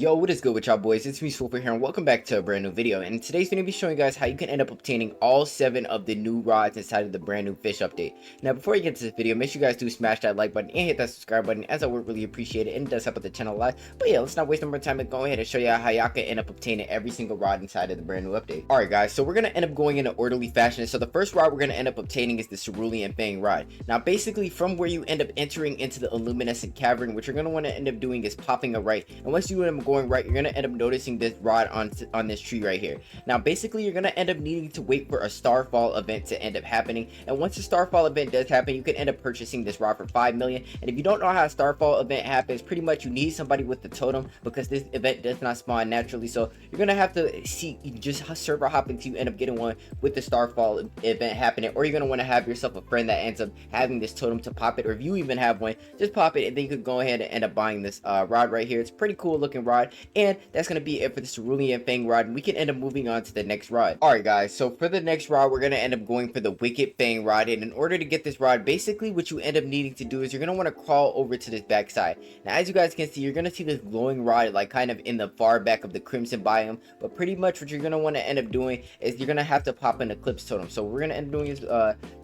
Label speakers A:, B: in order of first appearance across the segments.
A: Yo, what is good with y'all boys? It's me, Swooper here, and welcome back to a brand new video. And today's going to be showing you guys how you can end up obtaining all 7 of the new rods inside of the brand new fish update. Now, before you get to this video, make sure you guys do smash that like button and hit that subscribe button, as I would really appreciate it, and it does help out the channel a lot. But yeah, let's not waste no more time and go ahead and show you how y'all can end up obtaining every single rod inside of the brand new update. Alright guys, so we're going to end up going in an orderly fashion. So the first rod we're going to end up obtaining is the Cerulean Fang rod. Now, basically, from where you end up entering into the Luminescent Cavern, what you're going to want to end up doing is popping a right. And once you end up going right, you're going to end up noticing this rod on this tree right here. Now basically you're gonna end up needing to wait for a starfall event to end up happening, and once the starfall event does happen, you can end up purchasing this rod for 5 million. And if you don't know how a starfall event happens, pretty much you need somebody with the totem, because this event does not spawn naturally. So you're gonna have to just server hop until you end up getting one with the starfall event happening, or you're gonna want to have yourself a friend that ends up having this totem to pop it, or if you even have one, just pop it, and then you could go ahead and end up buying this rod right here. It's a pretty cool looking rod, and that's going to be it for the Cerulean Fang rod, and we can end up moving on to the next rod. Alright guys, so for the next rod, we're going to end up going for the Wicked Fang rod, and in order to get this rod, basically what you end up needing to do is you're going to want to crawl over to this back side. Now as you guys can see, you're going to see this glowing rod like kind of in the far back of the Crimson biome, but pretty much what you're going to want to end up doing is you're going to have to pop an Eclipse Totem. So what we're going to end up doing is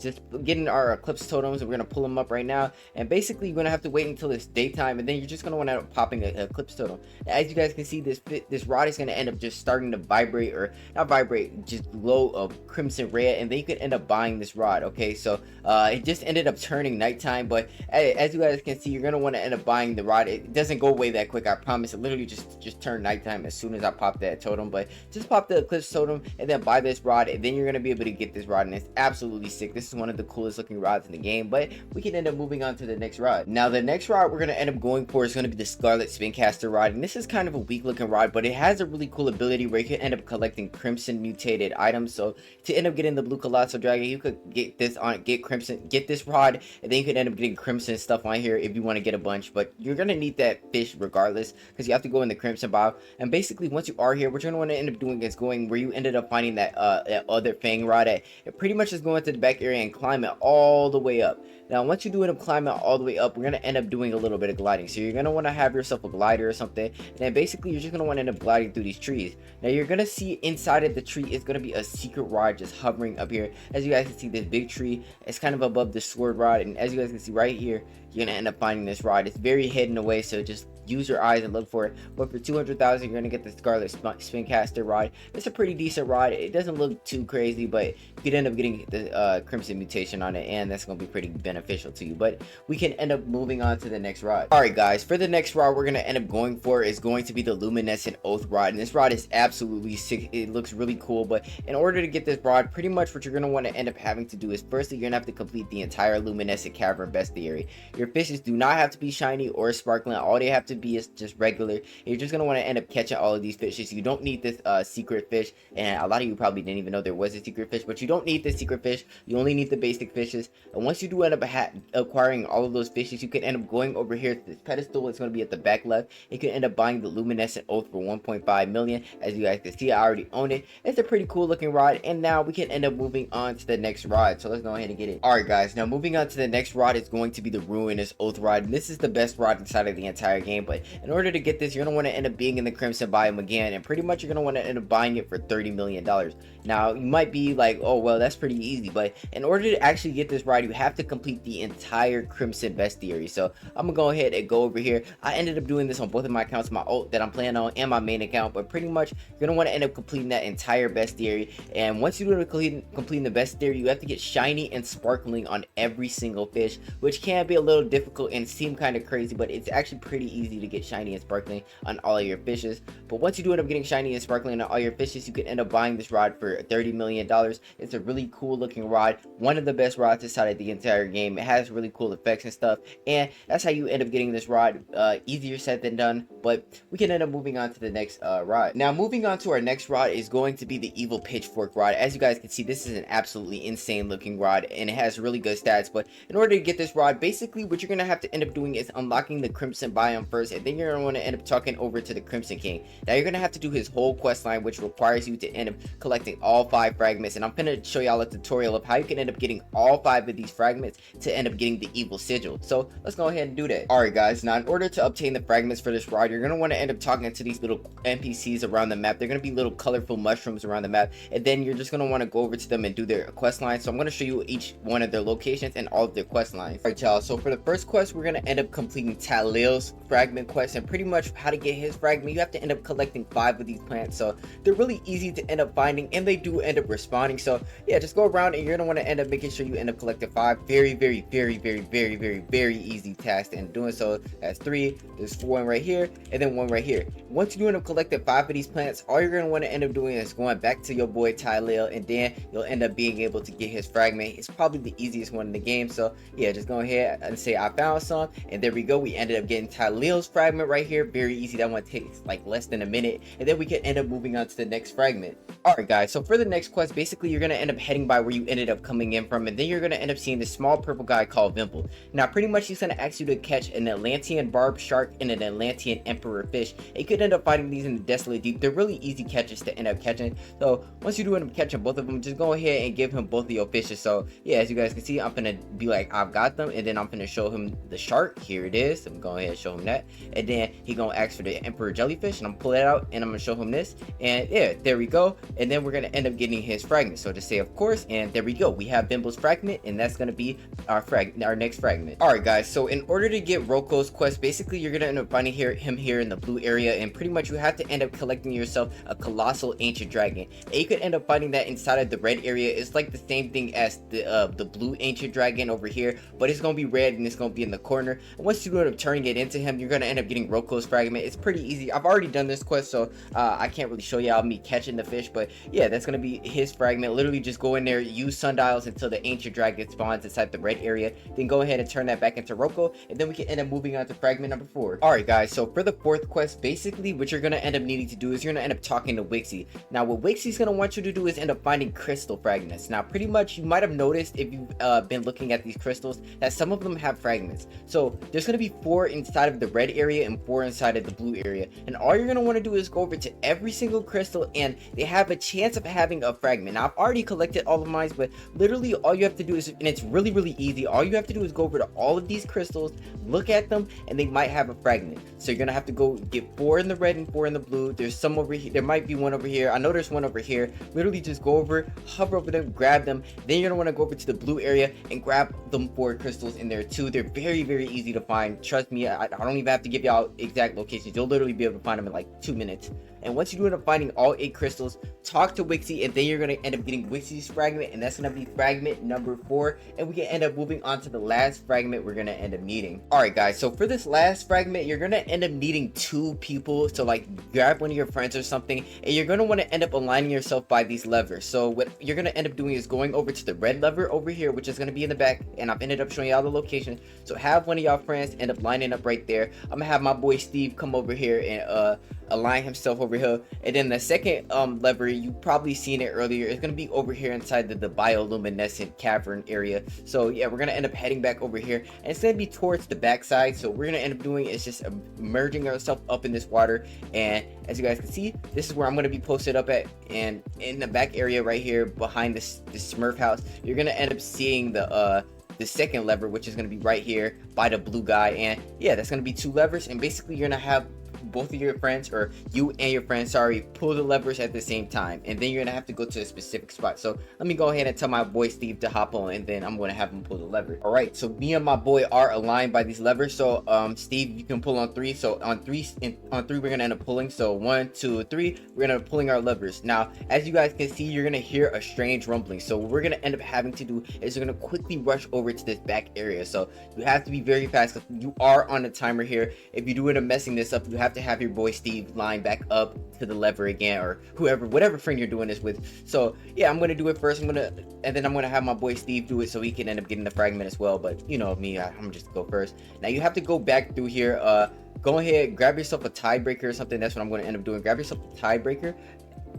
A: just getting our Eclipse Totems, and we're going to pull them up right now, and basically you're going to have to wait until it's daytime, and then you're just going to want to end up popping an Eclipse Totem. Now, as you guys can see, this rod is going to end up just starting to vibrate, or not vibrate, just glow of crimson red, and then you can end up buying this rod. Okay, so it just ended up turning nighttime, but as you guys can see, you're going to want to end up buying the rod. It doesn't go away that quick, I promise. It literally just turned nighttime as soon as I pop that totem. But just pop the Eclipse Totem and then buy this rod, and then you're going to be able to get this rod, and it's absolutely sick. This is one of the coolest looking rods in the game. But we can end up moving on to the next rod. Now the next rod we're going to end up going for is going to be the Scarlet Spincaster rod, and this is kind of a weak looking rod, but it has a really cool ability where you can end up collecting crimson mutated items. So to end up getting the blue colossal dragon, you could get this get this rod, and then you could end up getting crimson stuff on here if you want to get a bunch. But you're gonna need that fish regardless, because you have to go in the crimson biome. And basically once you are here, what you're gonna want to end up doing is going where you ended up finding that that other fang rod at. It pretty much is going to the back area and climb it all the way up. Now once you do end up climbing all the way up, we're going to end up doing a little bit of gliding. So you're going to want to have yourself a glider or something, and then basically you're just going to want to end up gliding through these trees. Now you're going to see inside of the tree is going to be a secret rod just hovering up here. As you guys can see, this big tree, it's kind of above the sword rod, and as you guys can see right here, you're going to end up finding this rod. It's very hidden away, so just use your eyes and look for it. But for 200,000, you're going to get the Scarlet Spincaster rod. It's a pretty decent rod. It doesn't look too crazy, but you could end up getting the Crimson mutation on it, and that's going to be pretty beneficial to you. But we can end up moving on to the next rod. Alright guys, for the next rod we're going to end up going for is going to be the Luminescent Oath rod, and this rod is absolutely sick. It looks really cool, but in order to get this rod, pretty much what you're going to want to end up having to do is firstly, you're going to have to complete the entire Luminescent Cavern bestiary. Your fishes do not have to be shiny or sparkling. All they have to be is just regular. You're just going to want to end up catching all of these fishes. You don't need this secret fish, and a lot of you probably didn't even know there was a secret fish, but you don't need this secret fish. You only need the basic fishes. And once you do end up acquiring all of those fishes, you can end up going over here to this pedestal. It's going to be at the back left. You can end up buying the Luminescent Oath for 1.5 million. As you guys can see, I already own it. It's a pretty cool looking rod, and now we can end up moving on to the next rod. So let's go ahead and get it. Alright guys, now moving on to the next rod is going to be the Ruinous Oath rod, and this is the best rod inside of the entire game. But in order to get this, you're going to want to end up being in the Crimson biome again, and pretty much you're going to want to end up buying it for $30 million. Now you might be like, oh well, that's pretty easy, but in order to actually get this rod, you have to complete the entire Crimson bestiary. So I'm gonna go ahead and go over here. I ended up doing this on both of my accounts, my ult that I'm playing on and my main account, but pretty much you're gonna want to end up completing that entire bestiary. And once you do completing the bestiary, you have to get shiny and sparkling on every single fish, which can be a little difficult and seem kind of crazy, but it's actually pretty easy to get shiny and sparkling on all of your fishes. But once you do end up getting shiny and sparkling on all your fishes, you can end up buying this rod for $30 million. It's a really cool looking rod, one of the best rods inside of the entire game. It has really cool effects and stuff, and that's how you end up getting this rod. Easier said than done, but we can end up moving on to the next rod. Now moving on to our next rod is going to be the Evil Pitchfork rod. As you guys can see, this is an absolutely insane looking rod, and it has really good stats. But in order to get this rod, basically what you're gonna have to end up doing is unlocking the Crimson biome first, first, and then you're going to want to end up talking over to the Crimson King. Now you're going to have to do his whole quest line, which requires you to end up collecting all 5 fragments, and I'm going to show y'all a tutorial of how you can end up getting all 5 of these fragments to end up getting the evil sigil. So let's go ahead and do that. Alright guys, now in order to obtain the fragments for this rod, you're going to want to end up talking to these little NPCs around the map. They're going to be little colorful mushrooms around the map, and then you're just going to want to go over to them and do their quest line. So I'm going to show you each one of their locations and all of their quest lines. Alright y'all, so for the first quest, we're going to end up completing Talil's fragment quest, and pretty much how to get his fragment, you have to end up collecting 5 of these plants. So they're really easy to end up finding, and they do end up respawning. So yeah, just go around and you're going to want to end up making sure you end up collecting 5. Very easy task, and doing so. That's 3, there's 1 right here, and then 1 right here. Once you end up collecting 5 of these plants, all you're going to want to end up doing is going back to your boy Tylil, and then you'll end up being able to get his fragment. It's probably the easiest one in the game. So yeah, just go ahead and say I found some, and there we go. We ended up getting Tylil's fragment right here. Very easy. That one takes like less than a minute, and then we can end up moving on to the next fragment. Alright guys, so for the next quest, basically you're going to end up heading by where you ended up coming in from, and then you're going to end up seeing this small purple guy called Vimple. Now pretty much he's going to ask you to catch an Atlantean barb shark and an Atlantean emperor fish, and you could end up finding these in the desolate deep. They're really easy catches to end up catching. So once you do end up catching both of them, just go ahead and give him both of your fishes. So yeah, as you guys can see, I'm gonna be like, I've got them, and then I'm gonna show him the shark. Here it is. I'm going ahead and show him that, and then he gonna ask for the emperor jellyfish, and I'm gonna pull it out and I'm gonna show him this, and yeah, there we go. And then we're gonna end up getting his fragment. So just say of course, and there we go. We have Bimble's fragment, and that's gonna be our next fragment. All right guys, so in order to get Roko's quest, basically you're gonna end up finding him here in the blue area, and pretty much you have to end up collecting yourself a colossal ancient dragon, and you could end up finding that inside of the red area. It's like the same thing as the blue ancient dragon over here, but it's gonna be red and it's gonna be in the corner. And once you end up turning it into him, you're gonna end up getting Roko's fragment. It's pretty easy. I've already done this quest, so I can't really show y'all me catching the fish, but yeah, that's gonna be his fragment. Literally just go in there, use sundials until the ancient dragon spawns inside the red area, then go ahead and turn that back into Roko, and then we can end up moving on to fragment number 4. Alright guys, so for the 4th quest, basically what you're gonna end up needing to do is you're gonna end up talking to Wixie. Now what Wixie's gonna want you to do is end up finding crystal fragments. Now pretty much you might have noticed if you've been looking at these crystals that some of them have fragments. So there's gonna be 4 inside of the red area and 4 inside of the blue area, and all you're gonna want to do is go over to every single crystal, and they have a chance of having a fragment. Now I've already collected all of mine, but literally all you have to do is, and it's really easy, all you have to do is go over to all of these crystals, look at them, and they might have a fragment. So you're gonna have to go get 4 in the red and 4 in the blue. There's some over here, there might be 1 over here, I know there's 1 over here. Literally just go over, hover over them, grab them, then you're gonna want to go over to the blue area and grab them 4 crystals in there too. They're very easy to find. Trust me, I don't even have to give y'all exact locations. You'll literally be able to find them in like 2 minutes. And once you do end up finding all 8 crystals, talk to Wixie, and then you're going to end up getting Wixie's fragment, and that's going to be fragment number 4, and we can end up moving on to the last fragment we're going to end up needing. Alright guys, so for this last fragment, you're going to end up needing 2 people. So like grab one of your friends or something, and you're going to want to end up aligning yourself by these levers. So what you're going to end up doing is going over to the red lever over here, which is going to be in the back, and I've ended up showing y'all the location. So have one of y'all friends end up lining up right there. I'm going to have my boy Steve come over here and align himself over here, and then the second lever, you probably seen it earlier, is going to be over here inside the bioluminescent cavern area. So yeah, we're going to end up heading back over here, and it's going to be towards the back side. So we're going to end up doing is just merging ourselves up in this water, and as you guys can see, this is where I'm going to be posted up at, and in the back area right here behind this Smurf house, you're going to end up seeing the second lever, which is going to be right here by the blue guy. And yeah, that's going to be 2 levers, and basically you're going to have both of your friends, or you and your friends, sorry, pull the levers at the same time, and then you're gonna have to go to a specific spot. So let me go ahead and tell my boy Steve to hop on, and then I'm gonna have him pull the lever. All right, so me and my boy are aligned by these levers. So Steve, you can pull on 3. So on 3 we're gonna end up pulling. So 1 2 3, we're gonna be pulling our levers. Now as you guys can see, you're gonna hear a strange rumbling. So what we're gonna end up having to do is you're gonna quickly rush over to this back area. So you have to be very fast because you are on a timer here. If you do end up messing this up, you have to have your boy Steve line back up to the lever again, or whatever friend you're doing this with. So yeah, I'm gonna do it first, and then I'm gonna have my boy Steve do it so he can end up getting the fragment as well. But you know me, I'm gonna just go first. Now you have to go back through here. Go ahead, grab yourself a tiebreaker or something. That's what I'm gonna end up doing. Grab yourself a tiebreaker.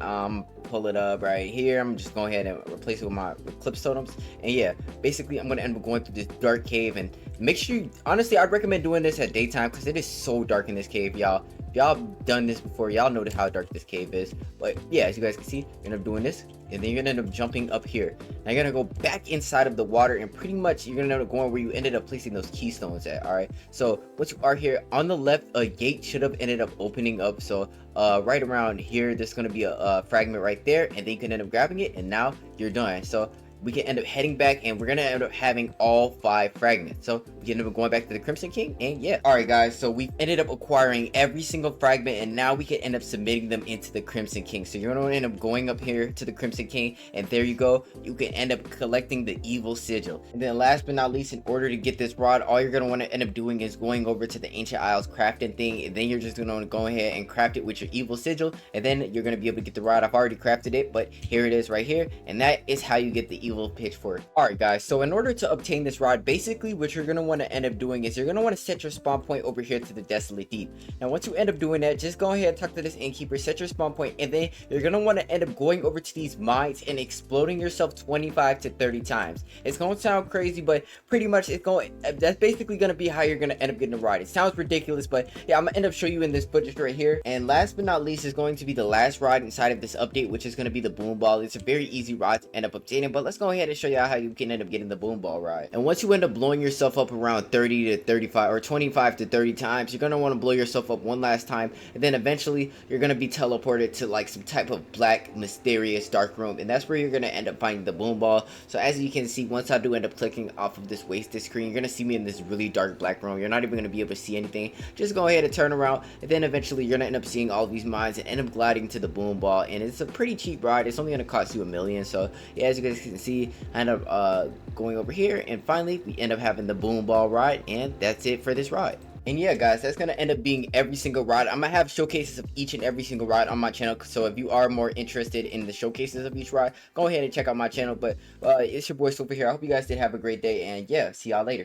A: Pull it up right here. I'm just going ahead and replace it with my clips totems. And yeah, basically I'm gonna end up going through this dark cave, and make sure you, honestly, I'd recommend doing this at daytime because it is so dark in this cave, y'all. If y'all done this before, y'all know how dark this cave is. But yeah, as you guys can see, you're gonna end up doing this, and then you're gonna end up jumping up here. Now you're gonna go back inside of the water, and pretty much you're gonna end up going where you ended up placing those keystones at. All right, so once you are here on the left, a gate should have ended up opening up. So right around here, there's gonna be a fragment right there, and then you can end up grabbing it, and now you're done. So we can end up heading back, and we're gonna end up having all 5 fragments. So we can end up going back to the Crimson King, and yeah. All right, guys. So we ended up acquiring every single fragment, and now we can end up submitting them into the Crimson King. So you're gonna end up going up here to the Crimson King, and there you go. You can end up collecting the evil sigil. And then last but not least, in order to get this rod, all you're gonna want to end up doing is going over to the Ancient Isles crafting thing, and then you're just gonna go ahead and craft it with your evil sigil, and then you're gonna be able to get the rod. I've already crafted it, but here it is right here, and that is how you get the evil pitchfork. Alright guys, so in order to obtain this rod, basically what you're going to want to end up doing is you're going to want to set your spawn point over here to the Desolate Deep. Now once you end up doing that, just go ahead and talk to this innkeeper, set your spawn point, and then you're going to want to end up going over to these mines and exploding yourself 25 to 30 times. It's going to sound crazy, but pretty much that's basically going to be how you're going to end up getting the rod. It sounds ridiculous, but yeah, I'm going to end up showing you in this footage right here. And last but not least is going to be the last rod inside of this update, which is going to be the boom ball. It's a very easy rod to end up obtaining, but let's go ahead and show you how you can end up getting the boom ball ride. And once you end up blowing yourself up around 30 to 35 or 25 to 30 times, you're going to want to blow yourself up one last time, and then eventually you're going to be teleported to like some type of black mysterious dark room, and that's where you're going to end up finding the boom ball. So as you can see, once I do end up clicking off of this wasted screen, you're going to see me in this really dark black room. You're not even going to be able to see anything. Just go ahead and turn around, and then eventually you're going to end up seeing all these mines and end up gliding to the boom ball. And it's a pretty cheap ride. It's only going to cost you $1 million. So yeah, as you guys can see, I end up going over here, and finally we end up having the boom ball ride, and that's it for this ride. And yeah guys, that's gonna end up being every single ride. I'm gonna have showcases of each and every single ride on my channel, so if you are more interested in the showcases of each ride, go ahead and check out my channel. But it's your boy Super here. I hope you guys did have a great day, and yeah, see y'all later.